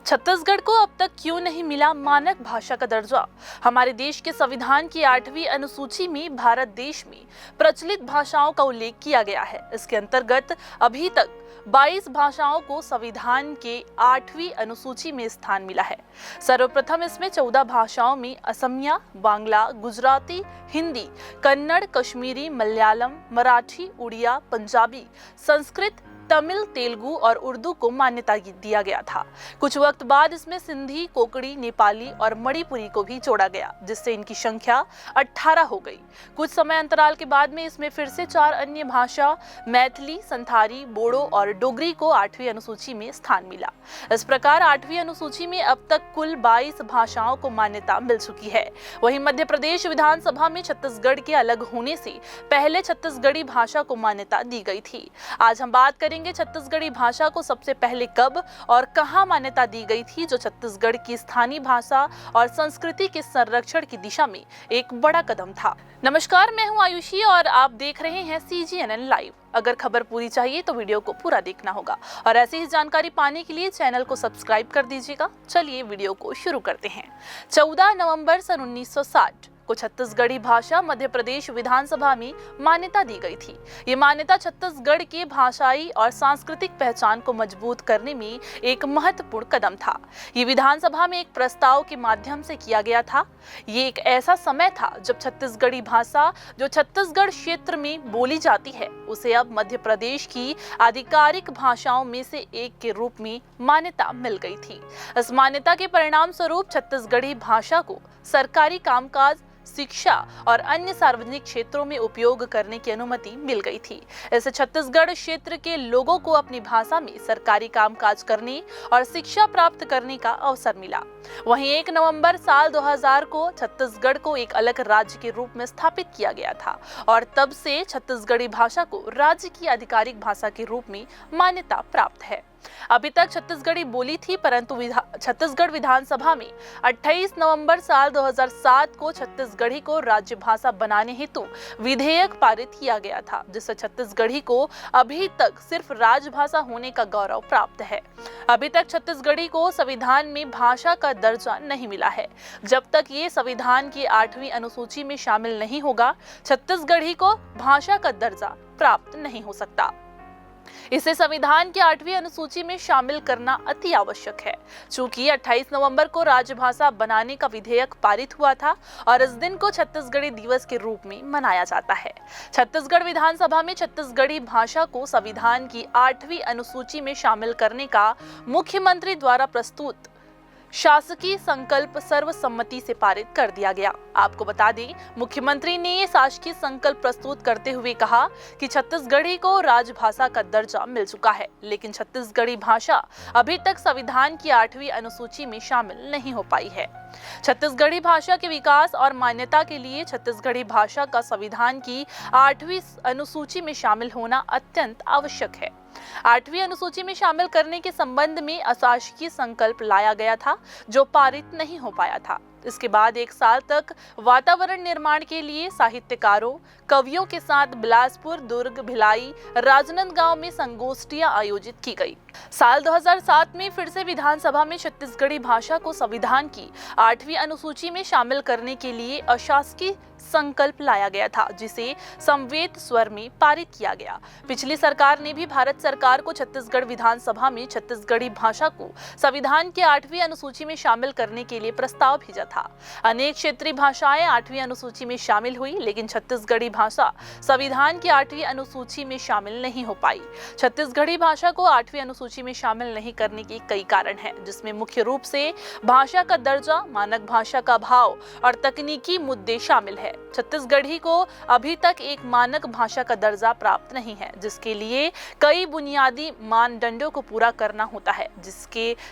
छत्तीसगढ़ को अब तक क्यों नहीं मिला मानक भाषा का दर्जा? हमारे देश के संविधान की 8वीं अनुसूची में भारत देश में प्रचलित भाषाओं का उल्लेख किया गया है। इसके अंतर्गत अभी तक 22 भाषाओं को संविधान के 8वीं अनुसूची में स्थान मिला है। सर्वप्रथम इसमें 14 भाषाओं में असमिया, बांग्ला, गुजराती, हिंदी, कन्नड़, कश्मीरी, मलयालम, मराठी, उड़िया, पंजाबी, संस्कृत, तमिल, तेलुगु और उर्दू को मान्यता दिया गया था। कुछ वक्त बाद इसमें सिंधी, कोंकणी, नेपाली और मणिपुरी को भी जोड़ा गया, जिससे इनकी संख्या 18 हो गई। कुछ समय अंतराल के बाद में इसमें फिर से 4 अन्य भाषा मैथिली, संथाली, बोडो और डोगरी को 8वीं अनुसूची में स्थान मिला। इस प्रकार 8वीं अनुसूची में अब तक कुल 22 भाषाओं को मान्यता मिल चुकी है। वहीं मध्य प्रदेश विधानसभा में छत्तीसगढ़ के अलग होने से पहले छत्तीसगढ़ी भाषा को मान्यता दी गई थी। आज हम बात करेंगे छत्तीसगढ़ी भाषा को सबसे पहले कब और कहां मान्यता दी गई थी, जो छत्तीसगढ़ की स्थानीय भाषा और संस्कृति के संरक्षण की दिशा में एक बड़ा कदम था। नमस्कार, मैं हूं आयुषी और आप देख रहे हैं CGNN लाइव। अगर खबर पूरी चाहिए तो वीडियो को पूरा देखना होगा और ऐसी ही जानकारी पाने के लिए चैनल को सब्सक्राइब कर दीजिएगा। चलिए वीडियो को शुरू करते हैं। 14 नवंबर सन 1960 को छत्तीसगढ़ी भाषा मध्य प्रदेश विधानसभा में मान्यता दी गई थी। ये मान्यता छत्तीसगढ़ के भाषाई और सांस्कृतिक पहचान को मजबूत करने में एक महत्वपूर्ण कदम था। ये विधानसभा में एक प्रस्ताव के माध्यम से किया गया था। ये एक ऐसा समय था जब छत्तीसगढ़ी भाषा जो छत्तीसगढ़ क्षेत्र में बोली जाती है, उसे अब मध्य प्रदेश की आधिकारिक भाषाओं में से एक के रूप में मान्यता मिल गई थी। इस मान्यता के परिणाम स्वरूप छत्तीसगढ़ी भाषा को सरकारी कामकाज, शिक्षा और अन्य सार्वजनिक क्षेत्रों में उपयोग करने की अनुमति मिल गई थी। इससे छत्तीसगढ़ क्षेत्र के लोगों को अपनी भाषा में सरकारी कामकाज करने और शिक्षा प्राप्त करने का अवसर मिला। वहीं 1 नवंबर साल 2000 को छत्तीसगढ़ को एक अलग राज्य के रूप में स्थापित किया गया था और तब से छत्तीसगढ़ी भाषा को राज्य की आधिकारिक भाषा के रूप में मान्यता प्राप्त है। अभी तक छत्तीसगढ़ी बोली थी, परंतु छत्तीसगढ़ विधानसभा में 28 नवंबर साल 2007 को छत्तीसगढ़ी को राज्य भाषा बनाने हेतु विधेयक पारित किया गया था, जिससे छत्तीसगढ़ी को अभी तक सिर्फ राजभाषा होने का गौरव प्राप्त है। अभी तक छत्तीसगढ़ी को संविधान में भाषा का दर्जा नहीं मिला है। जब तक ये संविधान की 8वीं अनुसूची में शामिल नहीं होगा, छत्तीसगढ़ी को भाषा का दर्जा प्राप्त नहीं हो सकता। इसे संविधान की 8वीं अनुसूची में शामिल करना अति आवश्यक है। चूंकि 28 नवंबर को राजभाषा बनाने का विधेयक पारित हुआ था और इस दिन को छत्तीसगढ़ी दिवस के रूप में मनाया जाता है। छत्तीसगढ़ विधानसभा में छत्तीसगढ़ी भाषा को संविधान की 8वीं अनुसूची में शामिल करने का मुख्यमंत्री द्वारा प्रस्तुत शासकीय संकल्प सर्वसम्मति से पारित कर दिया गया। आपको बता दें, मुख्यमंत्री ने ये शासकीय संकल्प प्रस्तुत करते हुए कहा कि छत्तीसगढ़ी को राजभाषा का दर्जा मिल चुका है, लेकिन छत्तीसगढ़ी भाषा अभी तक संविधान की 8वीं अनुसूची में शामिल नहीं हो पाई है। छत्तीसगढ़ी भाषा के विकास और मान्यता के लिए छत्तीसगढ़ी भाषा का संविधान की 8वीं अनुसूची में शामिल होना अत्यंत आवश्यक है। 8वीं अनुसूची में शामिल करने के संबंध में अशासकीय संकल्प लाया गया था, जो पारित नहीं हो पाया था। इसके बाद 1 साल तक वातावरण निर्माण के लिए साहित्यकारों, कवियों के साथ बिलासपुर, दुर्ग, भिलाई, राजनांदगांव में संगोष्ठियां आयोजित की गई। साल 2007 में फिर से विधानसभा में छत्तीसगढ़ी भाषा को संविधान की 8वीं अनुसूची में शामिल करने के लिए अशासकीय संकल्प लाया गया था, जिसे समवेत स्वर में पारित किया गया। पिछली सरकार ने भी भारत सरकार को छत्तीसगढ़ विधानसभा में छत्तीसगढ़ी भाषा को संविधान के 8वीं अनुसूची में शामिल करने के लिए प्रस्ताव भेजा था। अनेक क्षेत्रीय भाषाएं 8वीं अनुसूची में शामिल हुई, लेकिन छत्तीसगढ़ी भाषा संविधान की 8वीं अनुसूची में शामिल नहीं हो पाई। छत्तीसगढ़ी भाषा को 8वीं अनुसूची में शामिल नहीं करने के कई कारण हैं, जिसमें मुख्य रूप से भाषा का दर्जा, मानक भाषा का भाव और तकनीकी मुद्दे शामिल है। छत्तीसगढ़ी को अभी तक एक मानक भाषा का दर्जा प्राप्त नहीं है, जिसके लिए कई बुनियादी मानदंडों को पूरा करना होता है,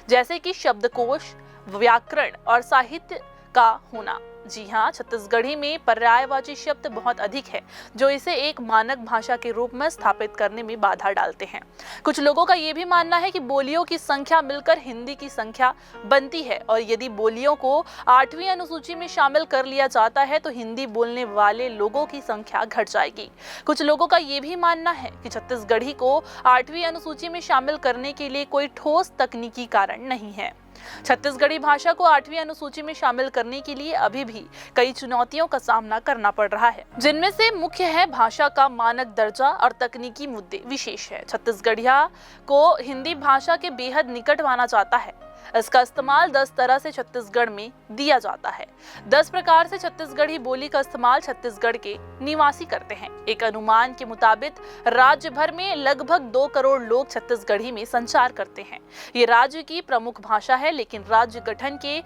जैसे कि शब्दकोश, व्याकरण और साहित्य का होना। जी हाँ, छत्तीसगढ़ी में पर्यायवाची शब्द बहुत अधिक है, जो इसे एक मानक भाषा के रूप में स्थापित करने में बाधा डालते हैं। कुछ लोगों का ये भी मानना है कि बोलियों की संख्या मिलकर हिंदी की संख्या बनती है और यदि बोलियों को 8वीं अनुसूची में शामिल कर लिया जाता है तो हिंदी बोलने वाले लोगों की संख्या घट जाएगी। कुछ लोगों का ये भी मानना है कि छत्तीसगढ़ी को 8वीं अनुसूची में शामिल करने के लिए कोई ठोस तकनीकी कारण नहीं है। छत्तीसगढ़ी भाषा को 8वीं अनुसूची में शामिल करने के लिए अभी भी कई चुनौतियों का सामना करना पड़ रहा है, जिनमें से मुख्य है भाषा का मानक दर्जा और तकनीकी मुद्दे विशेष है। छत्तीसगढ़िया को हिंदी भाषा के बेहद निकट माना जाता है। इसका इस्तेमाल 10 तरह से छत्तीसगढ़ में दिया जाता है। 10 प्रकार से छत्तीसगढ़ी बोली का इस्तेमाल छत्तीसगढ़ के निवासी करते हैं। एक अनुमान के मुताबिक राज्य भर में लगभग 2 करोड़ लोग छत्तीसगढ़ी में संचार करते हैं। ये राज्य की प्रमुख भाषा है, लेकिन राज्य गठन के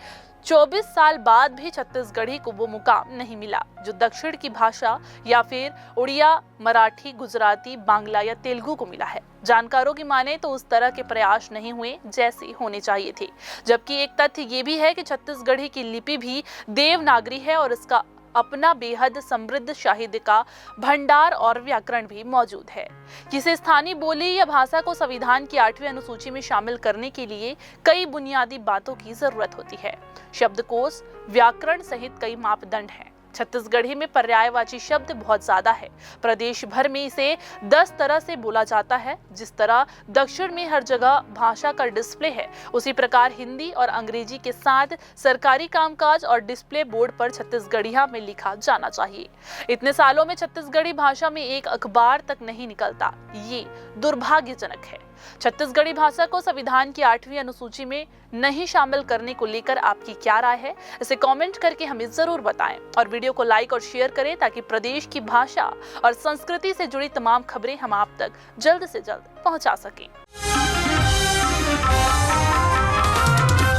24 साल बाद भी छत्तीसगढ़ी को वो मुकाम नहीं मिला जो दक्षिण की भाषा या फिर उड़िया, मराठी, गुजराती, बांग्ला या तेलुगु को मिला है। जानकारों की माने तो उस तरह के प्रयास नहीं हुए जैसे होने चाहिए थे। जबकि एक तथ्य ये भी है कि छत्तीसगढ़ी की लिपि भी देवनागरी है और इसका अपना बेहद समृद्ध साहित्य का भंडार और व्याकरण भी मौजूद है। किसी स्थानीय बोली या भाषा को संविधान की 8वीं अनुसूची में शामिल करने के लिए कई बुनियादी बातों की जरूरत होती है। शब्दकोश, व्याकरण सहित कई मापदंड हैं। छत्तीसगढ़ी में पर्यायवाची शब्द बहुत ज्यादा है। प्रदेश भर में इसे 10 तरह से बोला जाता है। जिस तरह दक्षिण में हर जगह भाषा का डिस्प्ले है, उसी प्रकार हिंदी और अंग्रेजी के साथ सरकारी कामकाज और डिस्प्ले बोर्ड पर छत्तीसगढ़िया में लिखा जाना चाहिए। इतने सालों में छत्तीसगढ़ी भाषा में एक अखबार तक नहीं निकलता, ये दुर्भाग्यजनक है। छत्तीसगढ़ी भाषा को संविधान की 8वीं अनुसूची में नहीं शामिल करने को लेकर आपकी क्या राय है, इसे कमेंट करके हमें जरूर बताएं और वीडियो को लाइक और शेयर करें ताकि प्रदेश की भाषा और संस्कृति से जुड़ी तमाम खबरें हम आप तक जल्द से जल्द पहुंचा सकें।